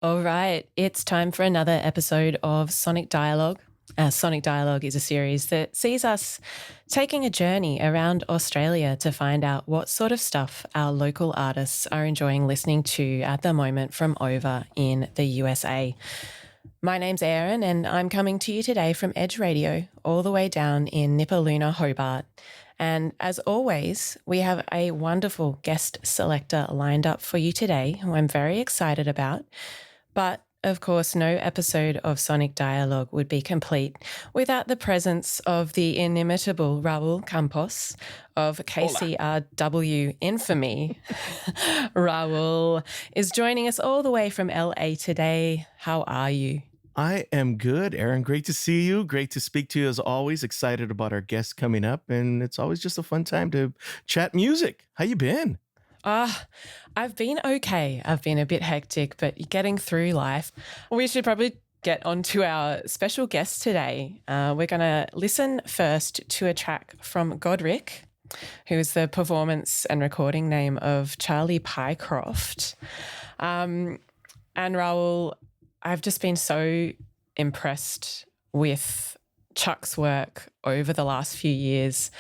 All right, it's time for another episode of Sonic Dialog. Sonic Dialog is a series that sees us taking a journey around Australia to find out what sort of stuff our local artists are enjoying listening to at the moment from over in the USA. My name's Aeron, and I'm coming to you today from Edge Radio, all the way down in nipaluna, Hobart. And as always, we have a wonderful guest selector lined up for you today, who I'm very excited about. But of course, no episode of Sonic Dialogue would be complete without the presence of the inimitable Raul Campos of KCRW infamy. Raul is joining us all the way from LA today. How are you? I am good, Aeron. Great to see you. Great to speak to you as always. Excited about our guests coming up, and it's always just a fun time to chat music. How you been? I've been okay. I've been a bit hectic, but getting through life. We should probably get on to our special guest today. We're going to listen first to a track from GODRICH, who is the performance and recording name of Charlie Pyecroft. And Raul, I've just been so impressed with Chuck's work over the last few years.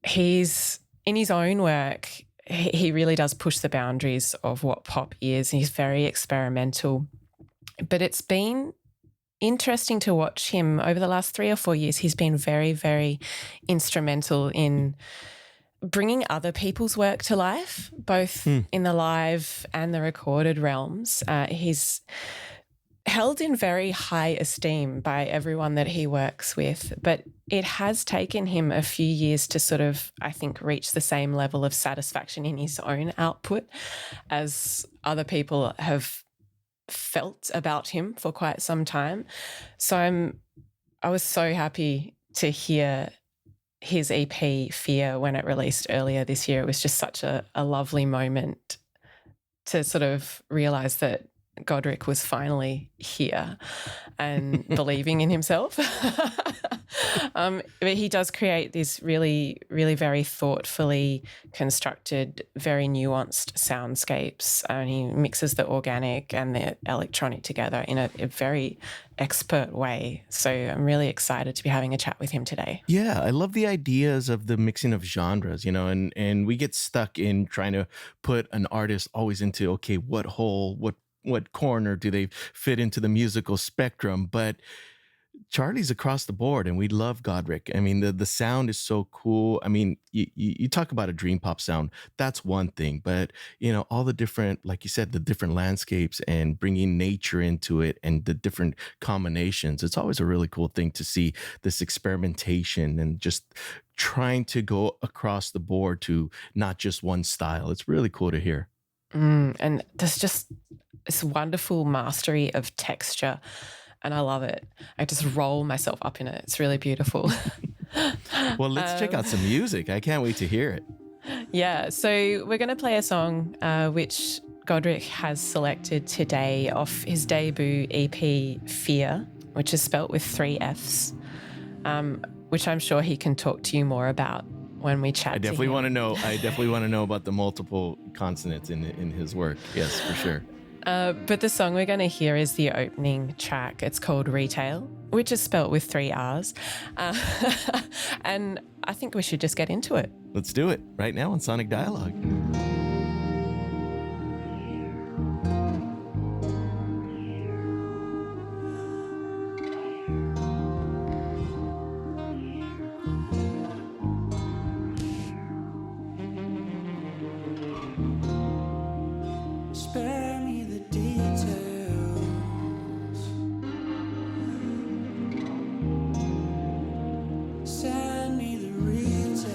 He's, in his own work, he really does push the boundaries of what pop is. He's very experimental. But it's been interesting to watch him over the last 3 or 4 years. He's been very, very instrumental in bringing other people's work to life, both in the live and the recorded realms. He's held in very high esteem by everyone that he works with, but it has taken him a few years to sort of, I think, reach the same level of satisfaction in his own output as other people have felt about him for quite some time. So I was so happy to hear his EP Fear when it released earlier this year. It was just such a lovely moment to sort of realise that GODRICH was finally here and believing in himself. But he does create these really, really very thoughtfully constructed, very nuanced soundscapes, and he mixes the organic and the electronic together in a very expert way. So I'm really excited to be having a chat with him today. Yeah, I love the ideas of the mixing of genres, and we get stuck in trying to put an artist always into, okay, what hole, what corner do they fit into the musical spectrum? But Charlie's across the board, and we love GODRICH. I mean, the sound is so cool. I mean, you talk about a dream pop sound. That's one thing, but all the different, like you said, the different landscapes and bringing nature into it and the different combinations. It's always a really cool thing to see this experimentation and just trying to go across the board to not just one style. It's really cool to hear. And there's just this wonderful mastery of texture, and I love it. I just roll myself up in it. It's really beautiful. Well, let's check out some music. I can't wait to hear it. Yeah, so we're going to play a song which GODRICH has selected today off his debut EP Fear, which is spelt with 3 Fs, which I'm sure he can talk to you more about when we chat. I definitely want to know. I definitely want to know about the multiple consonants in his work. Yes, for sure. But the song we're going to hear is the opening track. It's called Retail, which is spelt with 3 Rs. And I think we should just get into it. Let's do it right now on Sonic Dialogue. Spare me the details. Send me the retail.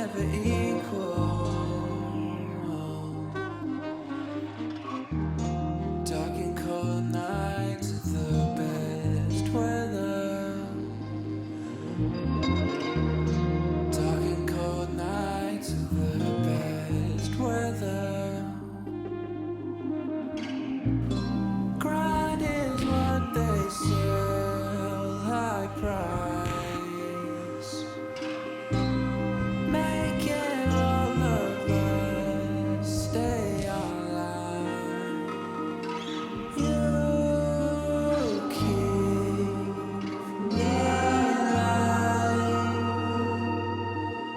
never equal. Dark and cold nights are the best weather. Dark and cold nights are the best weather. Grind is what they sell, high price. Making all of us stay online. You keep me alive.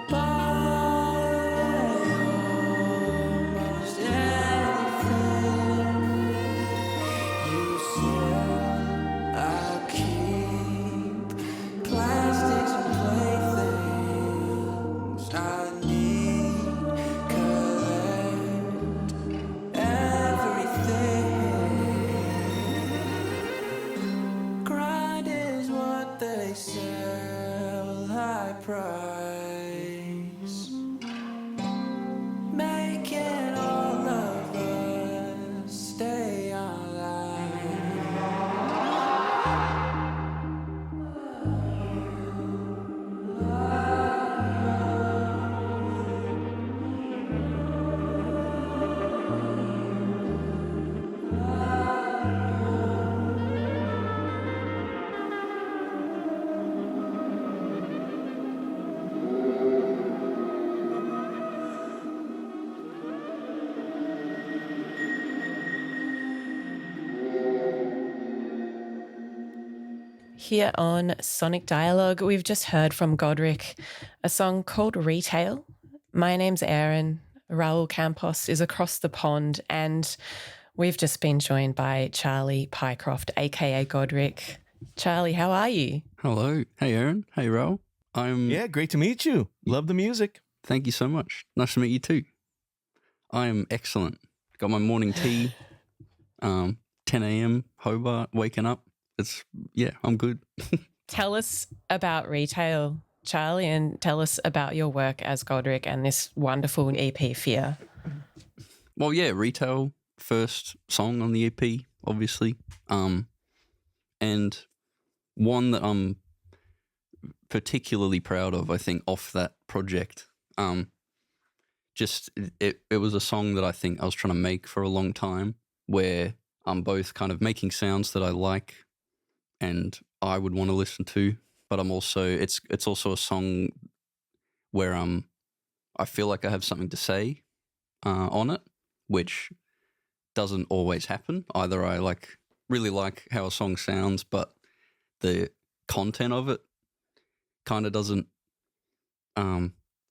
Buy almost anything you sell. I keep plastics and playthings I need. Collect everything. Grind is what they sell, high price. Making all of us stay online. Here on Sonic Dialog, we've just heard from GODRICH a song called Retail. My name's Aeron. Raul Campos is across the pond, and we've just been joined by Charlie Pyecroft, aka GODRICH. Charlie, how are you? Hello. Hey, Aeron. Hey, Raul. Yeah, great to meet you. Love the music. Thank you so much. Nice to meet you too. I am excellent. Got my morning tea. 10 a.m. Hobart. Waking up. I'm good. Tell us about Retail, Charlie, and tell us about your work as GODRICH and this wonderful EP, Fear. Well, yeah, Retail, first song on the EP, obviously. And one that I'm particularly proud of, I think, off that project. It was a song that I think I was trying to make for a long time, where I'm both kind of making sounds that I like and I would want to listen to, but I'm also it's also a song where I feel like I have something to say on it, which doesn't always happen. Either I really like how a song sounds, but the content of it kind of doesn't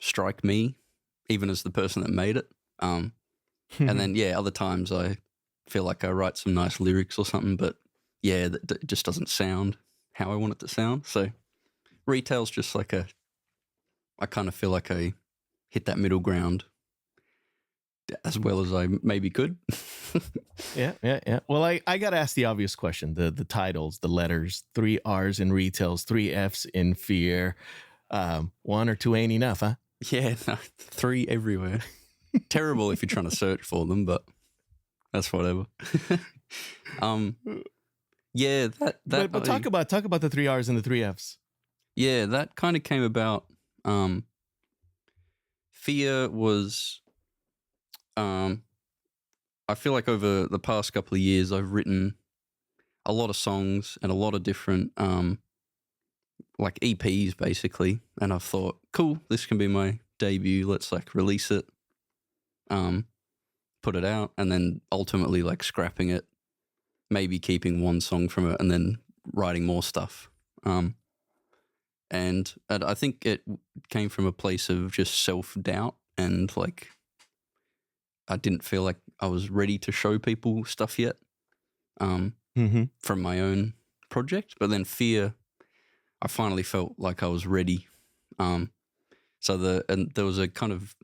strike me, even as the person that made it. And then other times I feel like I write some nice lyrics or something, but it just doesn't sound how I want it to sound. So Retail's just I kind of feel like I hit that middle ground as well as I maybe could. Yeah. Well, I got to ask the obvious question, the titles, the letters, 3 R's in Retails, 3 F's in Fear. 1 or 2 ain't enough, huh? Yeah, no, 3 everywhere. Terrible if you're trying to search for them, but that's whatever. But talk about the 3 R's and the 3 F's. Yeah, that kind of came about. Fear was, I feel like over the past couple of years, I've written a lot of songs and a lot of different, EPs basically. And I thought, cool, this can be my debut. Let's release it, put it out, and then ultimately scrapping it, maybe keeping one song from it and then writing more stuff. And I think it came from a place of just self-doubt and I didn't feel like I was ready to show people stuff yet from my own project. But then Fear, I finally felt like I was ready. And there was a kind of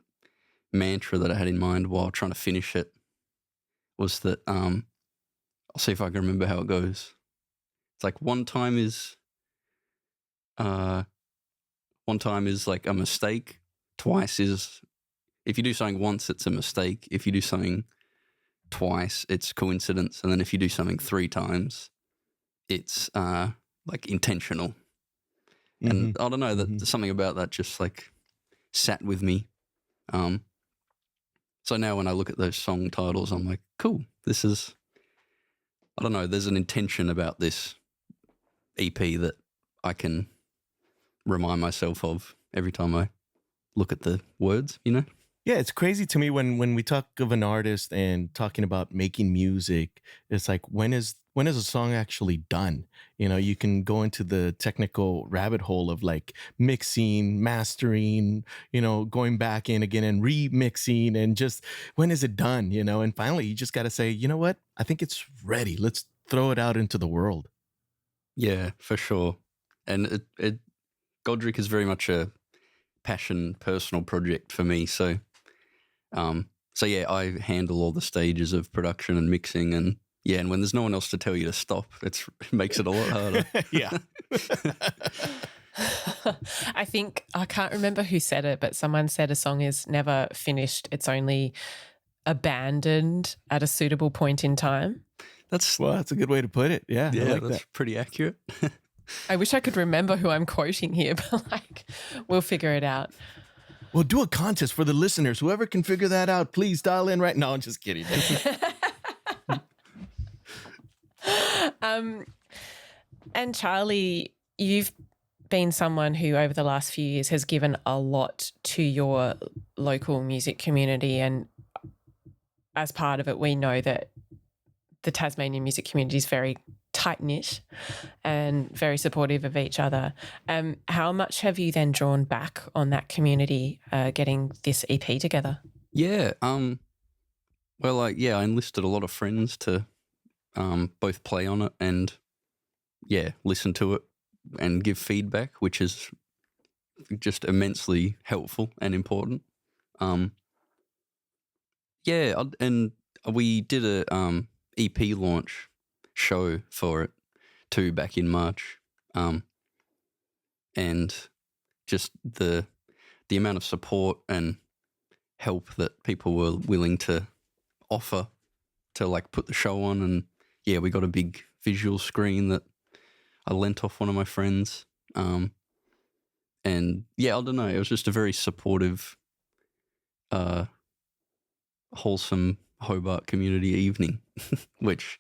mantra that I had in mind while trying to finish it, was that I'll see if I can remember how it goes. It's one time is a mistake, twice is, if you do something once, it's a mistake. If you do something twice, it's coincidence. And then if you do something 3 times, it's like intentional. And I don't know, that something about that just like sat with me. So now when I look at those song titles, I'm like, cool, this is, I don't know, there's an intention about this EP that I can remind myself of every time I look at the words, you know? Yeah, it's crazy to me when we talk of an artist and talking about making music, it's like when is a song actually done? You know, you can go into the technical rabbit hole of like mixing, mastering, you know, going back in again and remixing, and just when is it done, you know? And finally you just got to say, you know what? I think it's ready. Let's throw it out into the world. Yeah, for sure. And GODRICH is very much a passion, personal project for me. So yeah, I handle all the stages of production and mixing, and yeah, and when there's no one else to tell you to stop, it makes it a lot harder. Yeah. I think, I can't remember who said it, but someone said a song is never finished. It's only abandoned at a suitable point in time. That's a good way to put it. Yeah, yeah, I like that's that. pretty accurate. I wish I could remember who I'm quoting here, but like, we'll figure it out. Well, do a contest for the listeners. Whoever can figure that out, please dial in right now. I'm just kidding. And Charlie, you've been someone who over the last few years has given a lot to your local music community, and as part of it, we know that the Tasmanian music community is very tight-knit and very supportive of each other. How much have you then drawn back on that community getting this EP together? Yeah. Well, I enlisted a lot of friends to both play on it and, yeah, listen to it and give feedback, which is just immensely helpful and important. Yeah, and we did a EP launch show for it too back in March, and just the amount of support and help that people were willing to offer to like put the show on. And yeah, we got a big visual screen that I lent off one of my friends, and yeah, I don't know, it was just a very supportive, wholesome Hobart community evening, which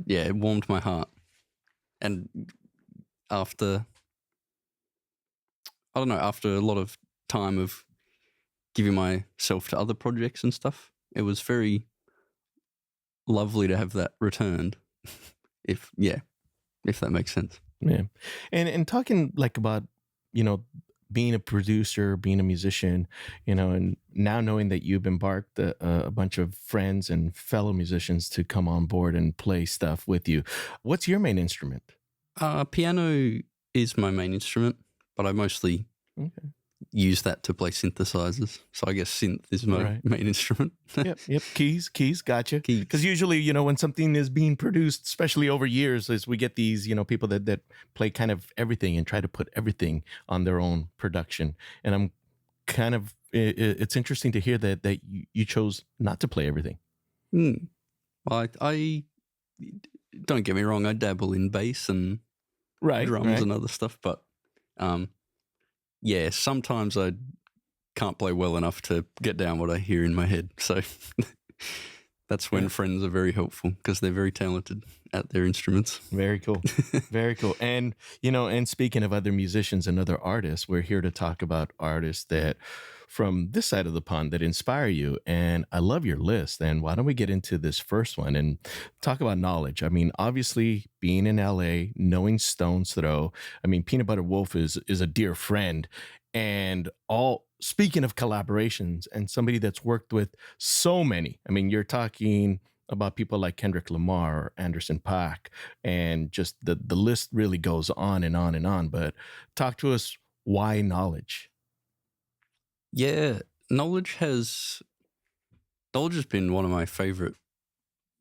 it warmed my heart. And after a lot of time of giving myself to other projects and stuff, it was very lovely to have that returned. if that makes sense. Yeah. And talking like about, you know, being a producer, being a musician, you know, and now knowing that you've embarked a bunch of friends and fellow musicians to come on board and play stuff with you. What's your main instrument? Piano is my main instrument, but I mostly use that to play synthesizers. So I guess synth is my main instrument. Yep. Keys, gotcha. Keys. Because usually, you know, when something is being produced, especially over years, is we get these, you know, people that play kind of everything and try to put everything on their own production. And I'm kind of, it's interesting to hear that you chose not to play everything. Well, I don't get me wrong, I dabble in bass and drums and other stuff, but yeah, sometimes I can't play well enough to get down what I hear in my head. So that's when friends are very helpful because they're very talented at their instruments. Very cool. Very cool. And, you know, and speaking of other musicians and other artists, we're here to talk about artists that from this side of the pond that inspire you. And I love your list. And why don't we get into this first one and talk about knowledge? I mean, obviously being in LA, knowing Stone's Throw, I mean, Peanut Butter Wolf is a dear friend. And speaking of collaborations and somebody that's worked with so many, I mean, you're talking about people like Kendrick Lamar or Anderson .Paak, and just the list really goes on and on and on. But talk to us, why knowledge? Yeah, Knxwledge has been one of my favorite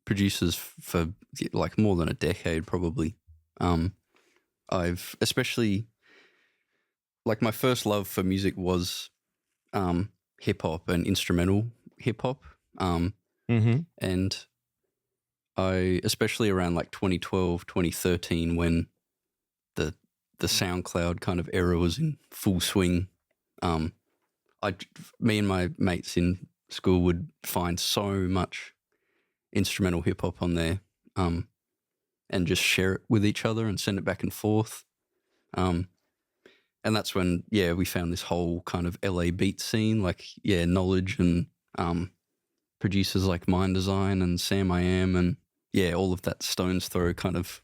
producers for like more than a decade, probably. I've especially, like, my first love for music was hip hop and instrumental hip hop. And I, especially around like 2012, 2013, when the SoundCloud kind of era was in full swing, me and my mates in school would find so much instrumental hip hop on there, and just share it with each other and send it back and forth. And that's when, we found this whole kind of LA beat scene, like, Knxwledge and producers like Mind Design and Sam I Am and, all of that stone's throw kind of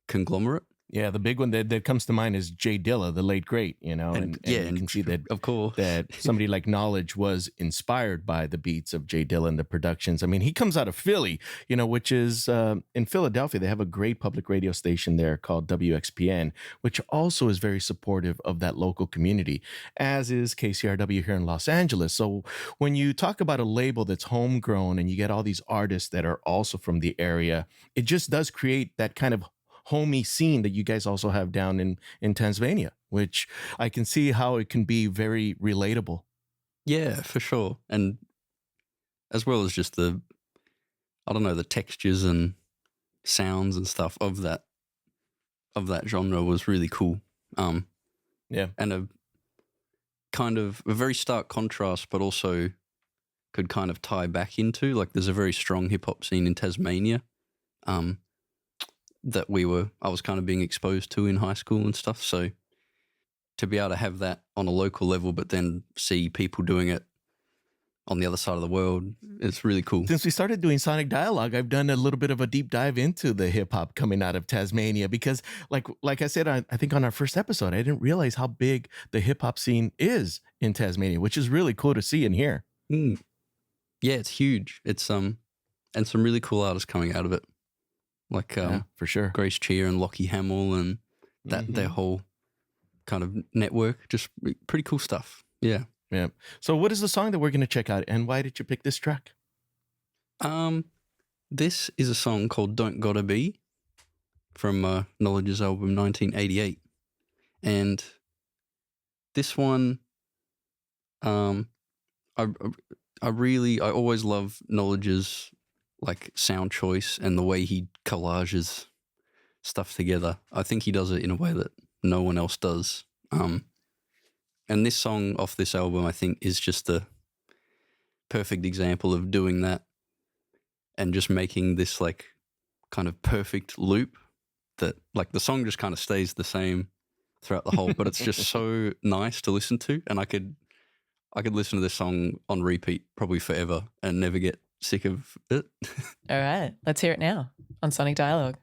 conglomerate. Yeah, the big one that comes to mind is Jay Dilla, the late great, you know, and you can see that, of course, that somebody like Knxwledge was inspired by the beats of Jay Dilla and the productions. I mean, he comes out of Philly, you know, which is in Philadelphia. They have a great public radio station there called WXPN, which also is very supportive of that local community, as is KCRW here in Los Angeles. So when you talk about a label that's homegrown and you get all these artists that are also from the area, it just does create that kind of homey scene that you guys also have down in Tasmania, which I can see how it can be very relatable. Yeah, for sure. And as well as just the textures and sounds and stuff of that genre was really cool. And a kind of a very stark contrast, but also could kind of tie back into, like, there's a very strong hip hop scene in Tasmania. That I was kind of being exposed to in high school and stuff. So to be able to have that on a local level, but then see people doing it on the other side of the world, it's really cool. Since we started doing Sonic Dialog, I've done a little bit of a deep dive into the hip hop coming out of Tasmania because, like I said, I think on our first episode, I didn't realize how big the hip hop scene is in Tasmania, which is really cool to see and hear. Yeah, it's huge. It's and some really cool artists coming out of it. Like for sure, Grace Cheer and Lockie Hamill and their whole kind of network, just pretty cool stuff. Yeah. So what is the song that we're going to check out, and why did you pick this track? This is a song called "Don't Gotta Be" from Knxwledge's album 1988, and this one, I always love Knxwledge's like sound choice and the way he collages stuff together. I think he does it in a way that no one else does. And this song off this album, I think, is just the perfect example of doing that and just making this like kind of perfect loop that like the song just kind of stays the same throughout the whole, but it's just so nice to listen to. And I could listen to this song on repeat probably forever and never get sick of it. All right, let's hear it now on Sonic Dialog.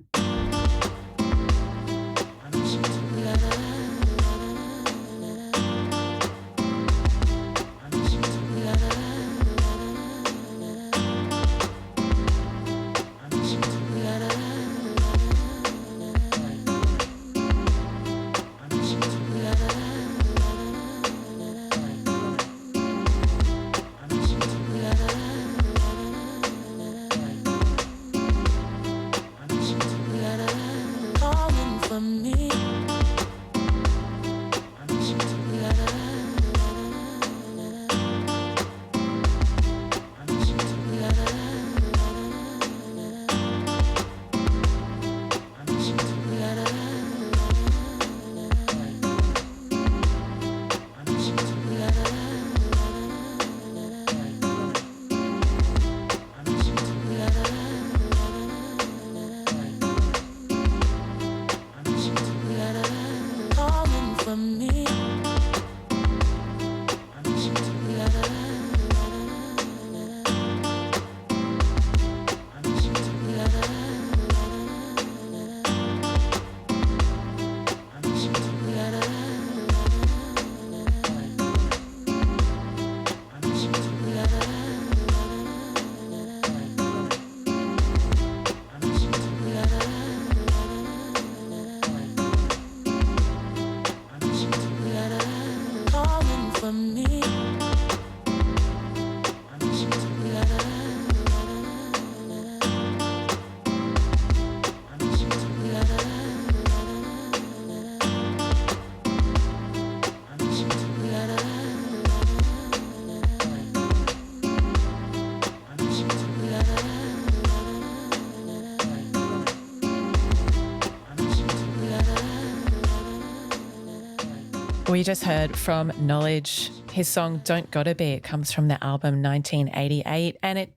We just heard from Knxwledge. His song Don't Gotta Be. It comes from the album 1988, and it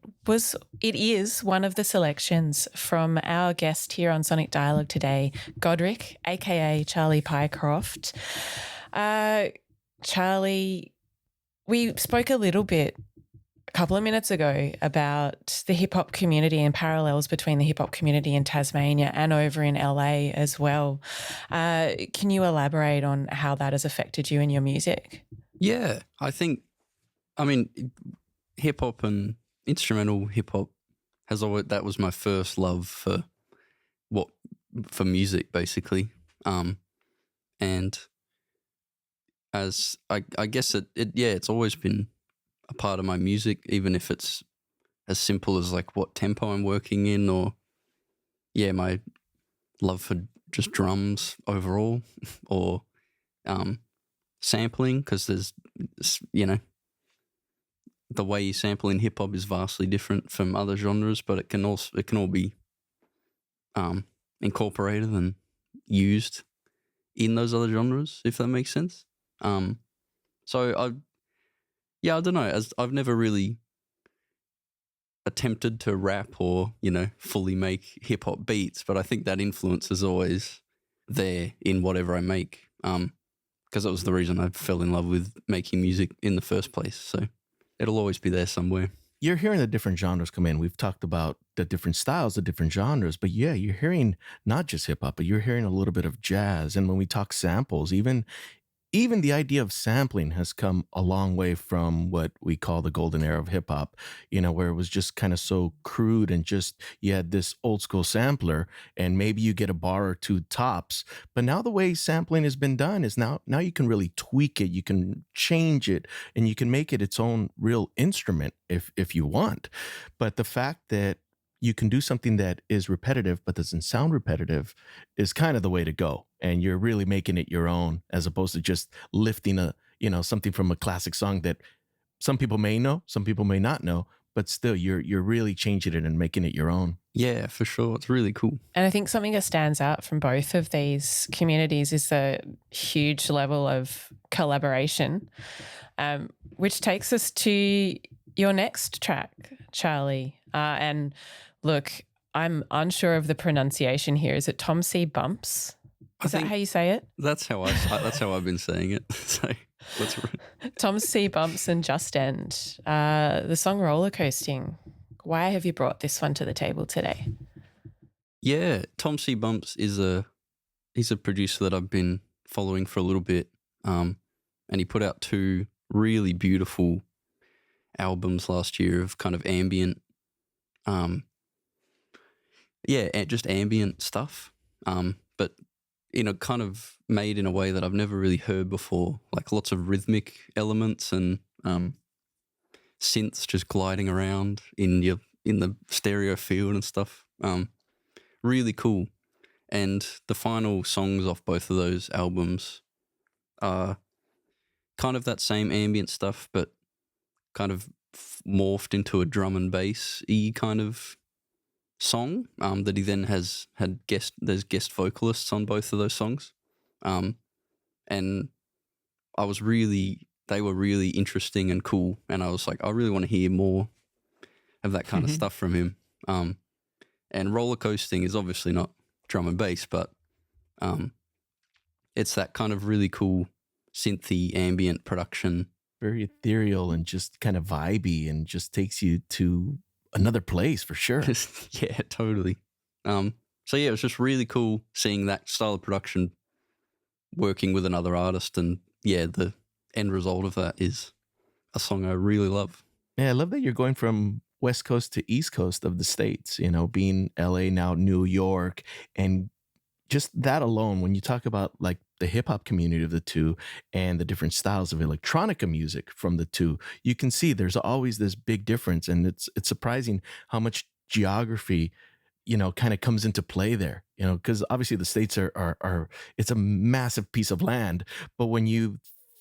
is one of the selections from our guest here on Sonic Dialog today, GODRICH, aka Charlie Pyecroft. Charlie, we spoke a little bit a couple of minutes ago about the hip hop community and parallels between the hip hop community in Tasmania and over in LA as well. Can you elaborate on how that has affected you and your music? Yeah, I mean, hip hop and instrumental hip hop that was my first love for music, basically. And as I guess it's always been a part of my music, even if it's as simple as like what tempo I'm working in, or my love for just drums overall, or sampling, because there's, the way you sample in hip hop is vastly different from other genres, but it can all be incorporated and used in those other genres, if that makes sense. So I don't know. As I've never really attempted to rap or, fully make hip hop beats, but I think that influence is always there in whatever I make. Because it was the reason I fell in love with making music in the first place. So it'll always be there somewhere. You're hearing the different genres come in. We've talked about the different styles, the different genres, but yeah, you're hearing not just hip hop, but you're hearing a little bit of jazz. And when we talk samples, even the idea of sampling has come a long way from what we call the golden era of hip hop, where it was just kind of so crude and just you had this old school sampler and maybe you get a bar or two tops. But now the way sampling has been done is now you can really tweak it, you can change it, and you can make it its own real instrument if you want. But the fact that you can do something that is repetitive but doesn't sound repetitive is kind of the way to go. And you're really making it your own, as opposed to just lifting something from a classic song that some people may know, some people may not know, but still you're really changing it and making it your own. Yeah, for sure. It's really cool. And I think something that stands out from both of these communities is the huge level of collaboration, which takes us to your next track, Charlie. And look, I'm unsure of the pronunciation here. Is it tomcbumpz? Is that how you say it? That's how I've been saying it. So tomcbumpz and Justend. The song Roller Coasting. Why have you brought this one to the table today? Yeah, tomcbumpz he's a producer that I've been following for a little bit. And he put out 2 really beautiful albums last year of kind of ambient, just ambient stuff. But kind of made in a way that I've never really heard before, like lots of rhythmic elements and synths just gliding around in the stereo field and stuff. Really cool. And the final songs off both of those albums are kind of that same ambient stuff, but kind of morphed into a drum and bass-y kind of song that he then there's guest vocalists on both of those songs. And they were really interesting and cool, and I was like, I really want to hear more of that kind of stuff from him. And Roller Coasting is obviously not drum and bass, but it's that kind of really cool synthy ambient production. Very ethereal and just kind of vibey, and just takes you to another place for sure. Yeah, totally. So yeah, it was just really cool seeing that style of production working with another artist, and yeah, the end result of that is a song I really love. Yeah, I love that you're going from West Coast to East Coast of the States, being LA, now New York, and just that alone, when you talk about like the hip hop community of the two and the different styles of electronica music from the two, you can see there's always this big difference. And it's surprising how much geography, kind of comes into play there, because obviously the States are it's a massive piece of land. But when you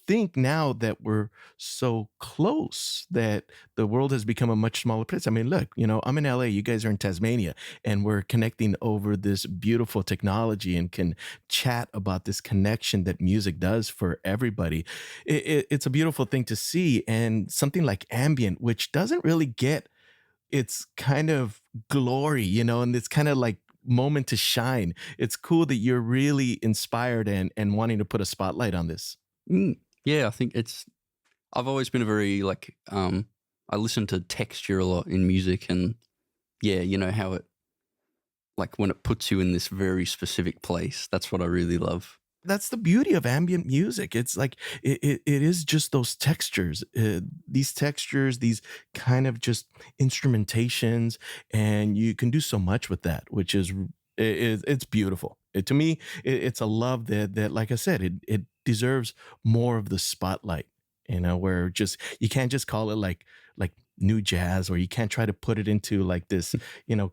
think now that we're so close that the world has become a much smaller place. I mean, look, I'm in LA, you guys are in Tasmania, and we're connecting over this beautiful technology and can chat about this connection that music does for everybody. It's a beautiful thing to see, and something like ambient, which doesn't really get its kind of glory, and it's kind of like moment to shine. It's cool that you're really inspired and wanting to put a spotlight on this. Yeah, I think I've always been a very I listen to texture a lot in music, and yeah, how it, like when it puts you in this very specific place, that's what I really love. That's the beauty of ambient music. It's like it is just those textures, these kind of just instrumentations, and you can do so much with that, which is it's beautiful. To me, it's a love that, like I said, it deserves more of the spotlight. Where just you can't just call it like new jazz, or you can't try to put it into like this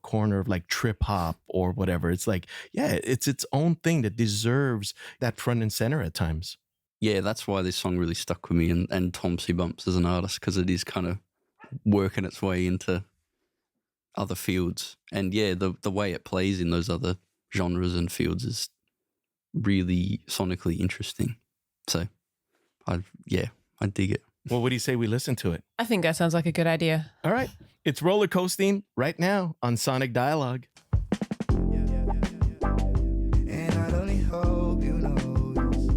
corner of like trip hop or whatever. It's like, yeah, it's its own thing that deserves that front and center at times. Yeah, that's why this song really stuck with me, and tomcbumpz as an artist, because it is kind of working its way into other fields, and yeah, the way it plays in those other genres and fields is really sonically interesting. So I dig it. Well, what do you say we listen to it? I think that sounds like a good idea. All right. It's roller coasting right now on Sonic Dialog. And I only hope you know this.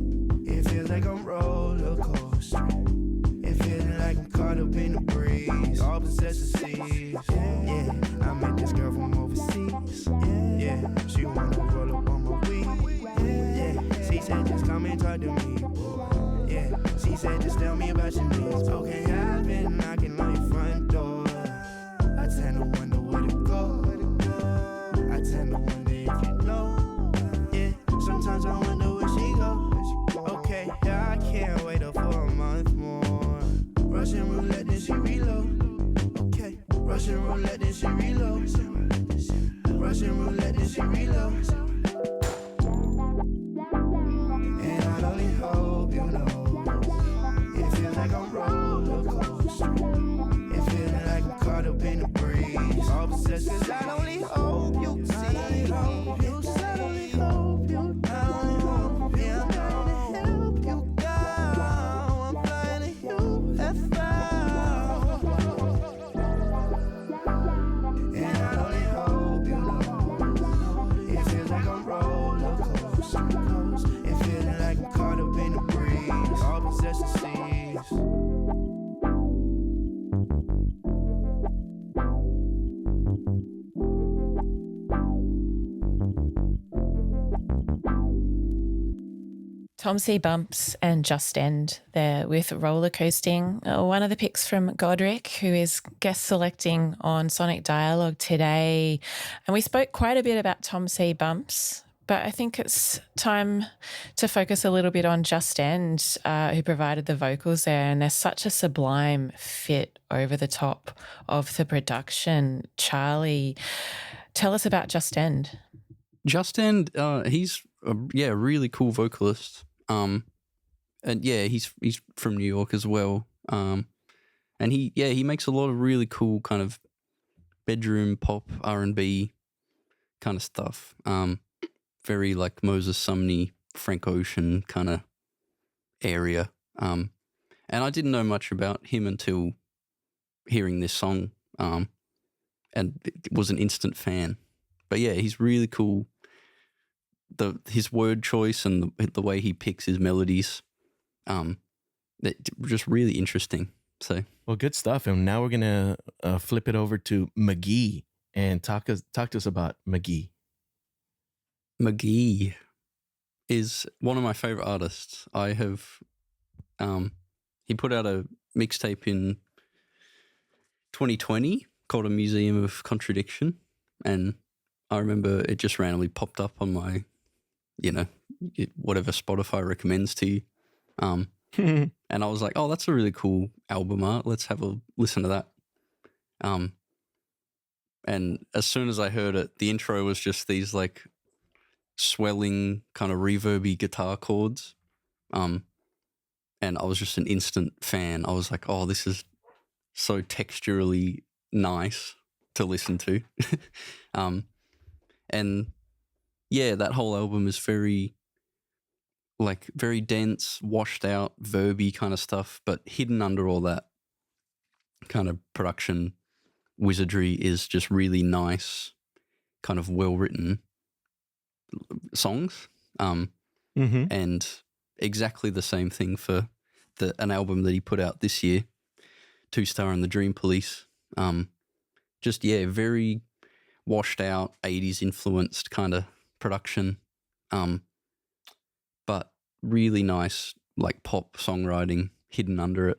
It feels like I'm roller coastering. It feels like I'm caught up in the breeze. All possessed the seas. Yeah, I met this girl from overseas. Yeah, she wanna roll up on my weed. Yeah, she said just come and talk to me. Yeah, she said just tell me about your needs. Okay, I've been knocking on your front door. I tend to wonder where to go. I tend to wonder if you know. Yeah, sometimes I wonder where she go. Okay, yeah, I can't wait up for a month more. Russian roulette, then she reload. Okay, Russian roulette, then she reload. Russian roulette, then she reload. And I only hope you know. It feels like I'm roller coastering. It feels like I'm caught up in the breeze. All possessed, 'cause I only hope you see. I only hope you. I only hope you. I'm trying to help you go. I'm flying to UFO. And I only hope you know. It feels like I'm roller coastering. It feels like I'm caught up in the breeze. All possessed the seas. tomcbumpz and Justend there with Roller Coasting, one of the picks from GODRICH, who is guest selecting on Sonic Dialog today. And we spoke quite a bit about tomcbumpz, but I think it's time to focus a little bit on Justend, who provided the vocals there. And there's such a sublime fit over the top of the production. Charlie, tell us about Justend. Justend, he's a really cool vocalist. And yeah, he's from New York as well. And he makes a lot of really cool kind of bedroom pop R&B kind of stuff. Very like Moses Sumney, Frank Ocean kind of area. And I didn't know much about him until hearing this song. And was an instant fan. But yeah, he's really cool. His word choice and the way he picks his melodies, just really interesting. So, well, good stuff. And now we're gonna flip it over to Mk.gee and talk to us about Mk.gee. Mk.gee is one of my favorite artists. I have, he put out a mixtape in 2020 called A Museum of Contradiction, and I remember it just randomly popped up on my, whatever Spotify recommends to you. And I was like, oh, that's a really cool album art. Let's have a listen to that. And as soon as I heard it, the intro was just these like swelling kind of reverby guitar chords. And and I was just an instant fan. I was like, oh, this is so texturally nice to listen to. And yeah, that whole album is very dense, washed out, verby kind of stuff, but hidden under all that kind of production wizardry is just really nice, kind of well-written songs. And exactly the same thing for an album that he put out this year, 2-Star and the Dream Police. Just, yeah, very washed out, 80s influenced kind of production. But really nice, like pop songwriting hidden under it.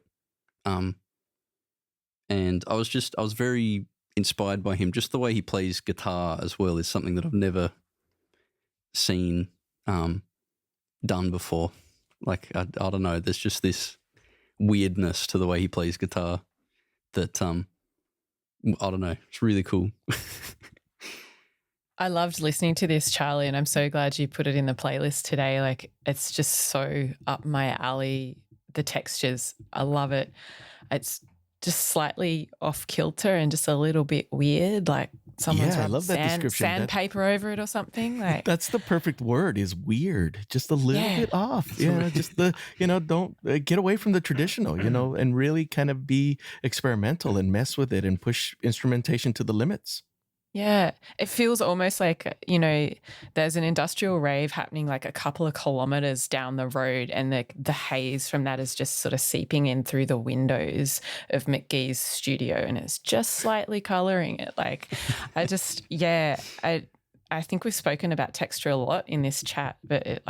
And I was very inspired by him. Just the way he plays guitar as well is something that I've never seen done before. Like, I don't know, there's just this weirdness to the way he plays guitar that, I don't know, it's really cool. I loved listening to this, Charlie, and I'm so glad you put it in the playlist today. Like, it's just so up my alley, the textures. I love it. It's just slightly off kilter and just a little bit weird, like someone's I love that description. Sandpaper over it or something. Like, that's the perfect word, is weird. Just a little bit off. Yeah, just don't get away from the traditional, and really kind of be experimental and mess with it and push instrumentation to the limits. Yeah, it feels almost like, there's an industrial rave happening like a couple of kilometers down the road, and the haze from that is just sort of seeping in through the windows of Mk.gee's studio, and it's just slightly coloring it. Like, I think we've spoken about texture a lot in this chat, but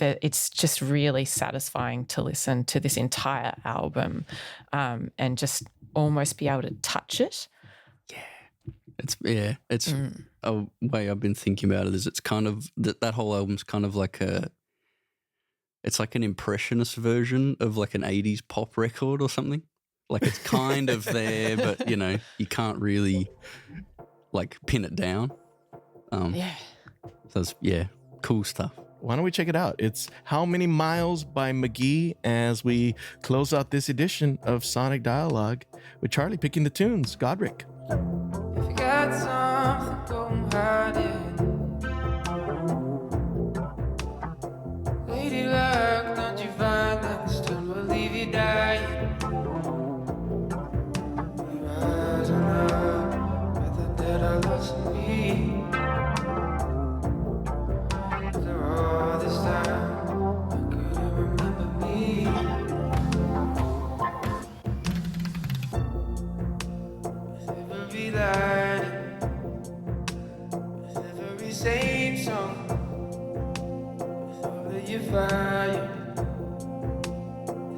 it's just really satisfying to listen to this entire album and just almost be able to touch it. It's a way I've been thinking about it is it's kind of that whole album's kind of like it's like an impressionist version of like an 80s pop record or something. Like, it's kind of there, but you can't really like pin it down. So it's, cool stuff. Why don't we check it out? It's How Many Miles by Mk.gee as we close out this edition of Sonic Dialog with Charlie picking the tunes. GODRICH. If you got something, go and hide it. Lady luck, don't you find that still believe you dying? Rising up with the dead I lost in me. After all this time, I couldn't remember me. Every line, with every same song, with all of your fire,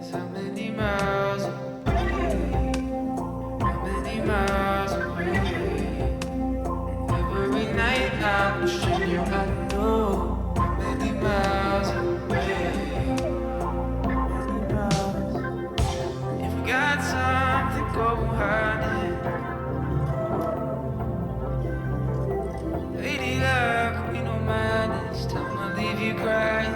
is how many miles away, how many miles away. Every night I'm wishing you I know how many miles away, how many miles. If you got something, go hide it. Lady luck, we don't mind this time I leave you crying.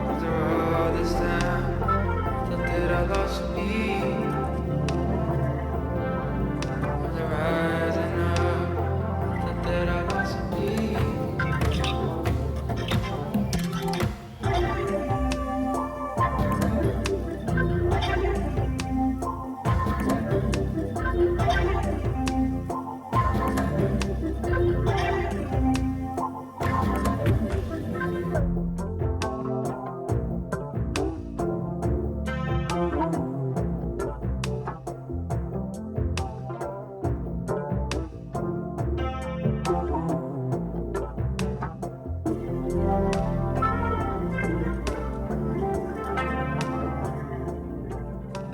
After all this time, thought that I lost me. After rising up, thought that I lost me.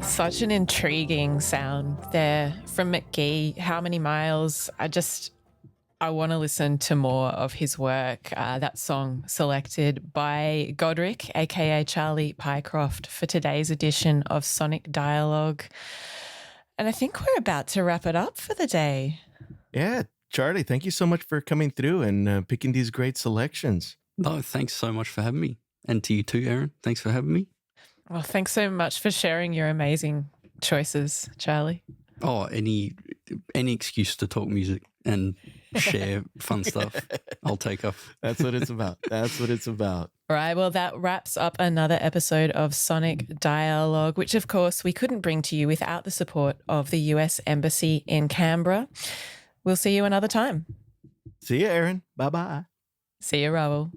Such an intriguing sound there from Mk.gee. How Many Miles? I want to listen to more of his work. That song selected by GODRICH, aka Charlie Pyecroft, for today's edition of Sonic Dialog. And I think we're about to wrap it up for the day. Yeah, Charlie, thank you so much for coming through and picking these great selections. No, thanks so much for having me. And to you too, Aeron. Thanks for having me. Well, thanks so much for sharing your amazing choices, Charlie. Oh, any excuse to talk music and share fun stuff, I'll take up. That's what it's about. That's what it's about. All right, well, that wraps up another episode of Sonic Dialog, which, of course, we couldn't bring to you without the support of the US Embassy in Canberra. We'll see you another time. See you, Aeron. Bye-bye. See you, Raul.